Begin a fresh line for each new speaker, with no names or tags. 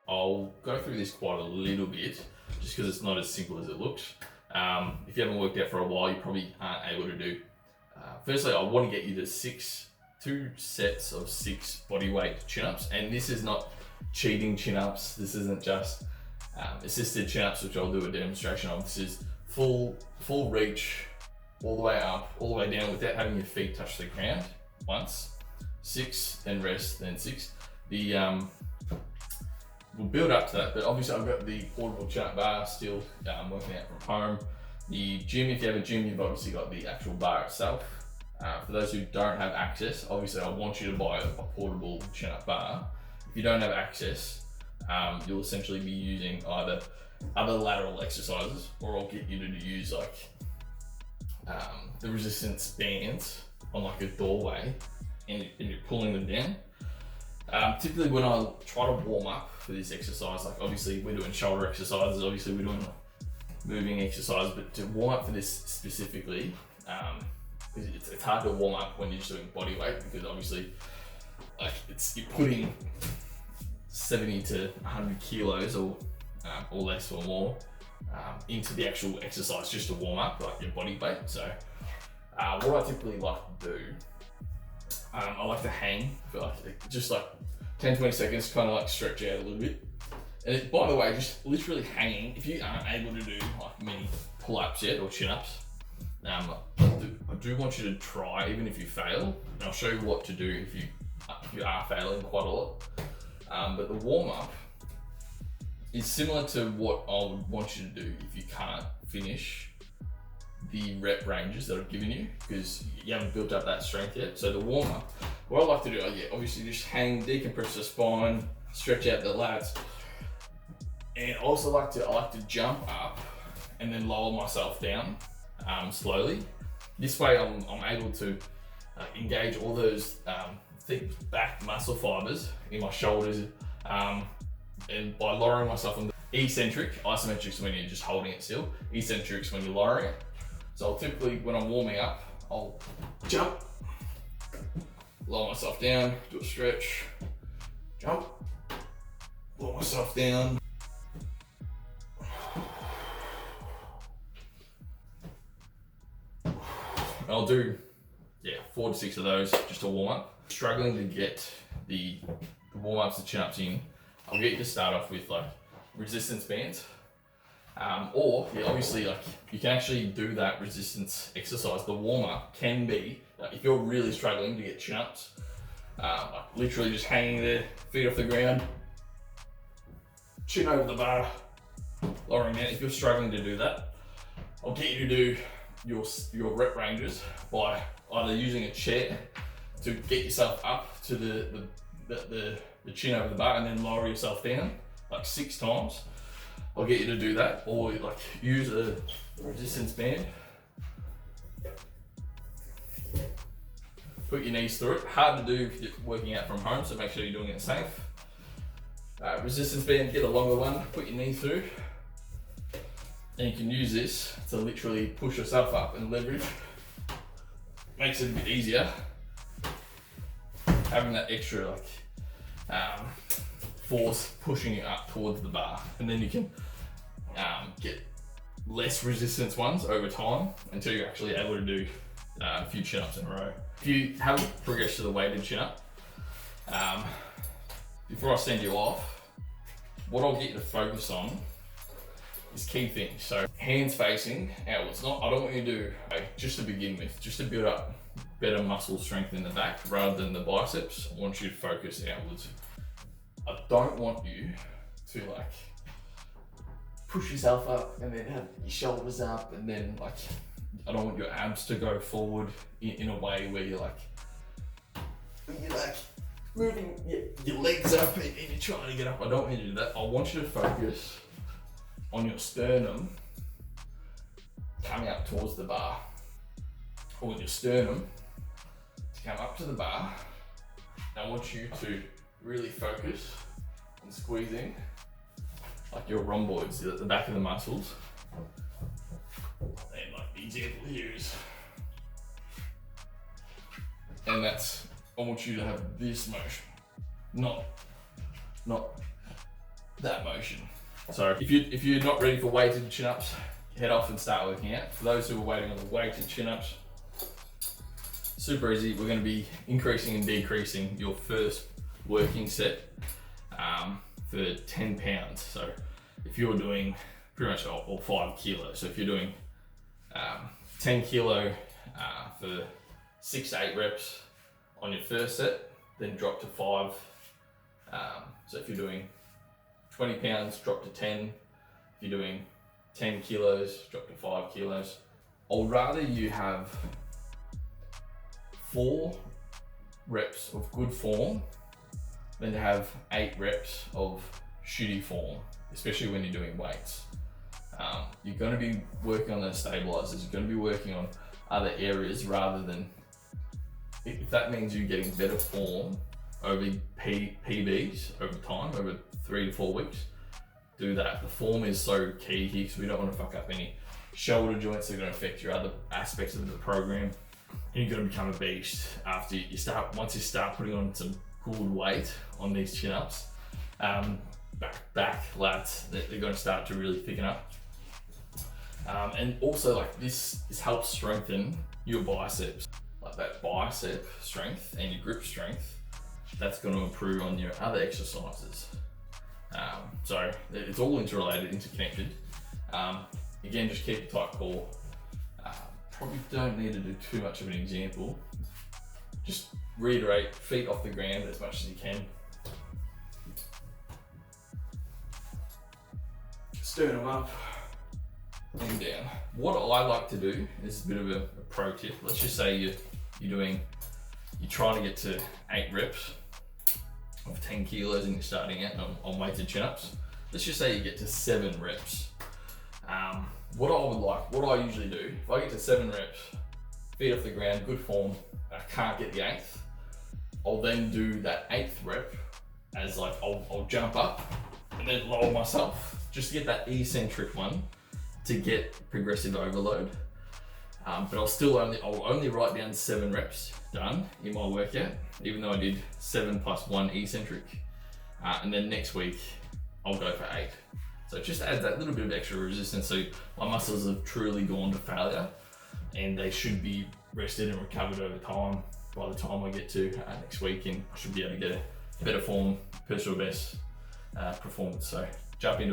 I'll go through this quite a little bit just because it's not as simple as it looks. If you haven't worked out for a while, you probably aren't able to do. Firstly, I want to get you to two sets of 6 bodyweight chin-ups, and this is not cheating chin-ups. This isn't just assisted chin-ups, which I'll do a demonstration of. This is full reach, all the way up, all the way down without having your feet touch the ground. Once, 6, then rest, then 6. We'll build up to that, but obviously I've got the portable chin-up bar still working out from home. The gym, if you have a gym, you've obviously got the actual bar itself. For those who don't have access, obviously I want you to buy a portable chin-up bar. If you don't have access, you'll essentially be using either other lateral exercises, or I'll get you to use like the resistance bands on like a doorway, and you're pulling them down. Typically when I try to warm up for this exercise, like obviously we're doing shoulder exercises, obviously we're doing moving exercise, but to warm up for this specifically, it's hard to warm up when you're just doing body weight, because obviously like you're putting 70 to 100 kilos or less or more into the actual exercise just to warm up like your body weight. So what I typically like to do, I like to hang for like just like 10-20 seconds, kind of like stretch out a little bit. And by the way, just literally hanging, if you aren't able to do like many pull-ups yet or chin-ups, I do want you to try, even if you fail, and I'll show you what to do if you are failing quite a lot. But the warm-up is similar to what I would want you to do if you can't finish the rep ranges that I've given you, because you haven't built up that strength yet. So the warm-up, what I like to do, obviously just hang, decompress the spine, stretch out the lats, and also I like to jump up and then lower myself down slowly. This way I'm able to engage all those thick back muscle fibers in my shoulders, and by lowering myself on the eccentric, isometrics when you're just holding it still, eccentrics when you're lowering it. So I'll typically, when I'm warming up, I'll jump, lower myself down, do a stretch, jump, lower myself down. I'll do 4 to 6 of those just to warm up. Struggling to get the warm-ups, the chin-ups in, I'll get you to start off with like resistance bands. Or obviously like you can actually do that resistance exercise. The warm-up can be, if you're really struggling to get chin-ups, like literally just hanging there, feet off the ground, chin over the bar, lowering down. If you're struggling to do that, I'll get you to do your rep ranges by either using a chair to get yourself up to the chin over the bar and then lower yourself down like 6 times. I'll get you to do that, or like use a resistance band. Put your knees through it. Hard to do if you're working out from home, so make sure you're doing it safe. Resistance band, get a longer one, put your knee through. And you can use this to literally push yourself up and leverage. Makes it a bit easier. Having that extra force pushing you up towards the bar. And then you can get less resistance ones over time until you're actually able to do a few chin-ups in a row. If you haven't progressed to the weighted chin-up, before I send you off, what I'll get you to focus on is key things. So hands facing outwards. I don't want you to do, just to begin with, just to build up better muscle strength in the back rather than the biceps, I want you to focus outwards. I don't want you to push yourself up and then have your shoulders up, and then I don't want your abs to go forward in a way where you're moving your legs up and you're trying to get up. I don't want you to do that. I want you to focus on your sternum coming up towards the bar. I want your sternum to come up to the bar. I want you to really focus on squeezing your rhomboids, the back of the muscles. And the example here is, and I want you to have this motion, not that motion. So if you're not ready for weighted chin-ups, head off and start working out. For those who are waiting on the weighted chin-ups, super easy. We're going to be increasing and decreasing your first working set for 10 pounds. So if you're doing pretty much all 5 kilos, so if you're doing 10 kilo for 6 to 8 reps on your first set, then drop to 5. So if you're doing 20 pounds, drop to 10. If you're doing 10 kilos, drop to 5 kilos. I'd rather you have 4 reps of good form than to have 8 reps of shitty form, especially when you're doing weights. You're going to be working on those stabilizers, you're going to be working on other areas rather than, if that means you're getting better form over PBs over time, over 3 to 4 weeks, do that. The form is so key here because we don't want to fuck up any shoulder joints that are going to affect your other aspects of the program. And you're going to become a beast after you start, once you start putting on some good weight on these chin-ups. Back lats, they're going to start to really thicken up. And also, like, this helps strengthen your biceps, like that bicep strength and your grip strength. That's going to improve on your other exercises. So it's all interrelated, interconnected. Again, just keep a tight core. Probably don't need to do too much of an example. Just reiterate, feet off the ground as much as you can. Sternum up and down. What I like to do is a bit of a pro tip. Let's just say you're trying to get to 8 reps of 10 kilos and you're starting out on weighted chin-ups. Let's just say you get to 7 reps. What I usually do, if I get to 7 reps, feet off the ground, good form, I can't get the 8th, I'll then do that 8th rep as like, I'll jump up and then lower myself, just to get that eccentric one to get progressive overload. But I'll only write down 7 reps done in my workout, even though I did 7 plus 1 eccentric. And then next week, I'll go for 8. So it just adds that little bit of extra resistance. So my muscles have truly gone to failure and they should be rested and recovered over time. By the time I get to next week, and I should be able to get a better form, personal best performance. So jump into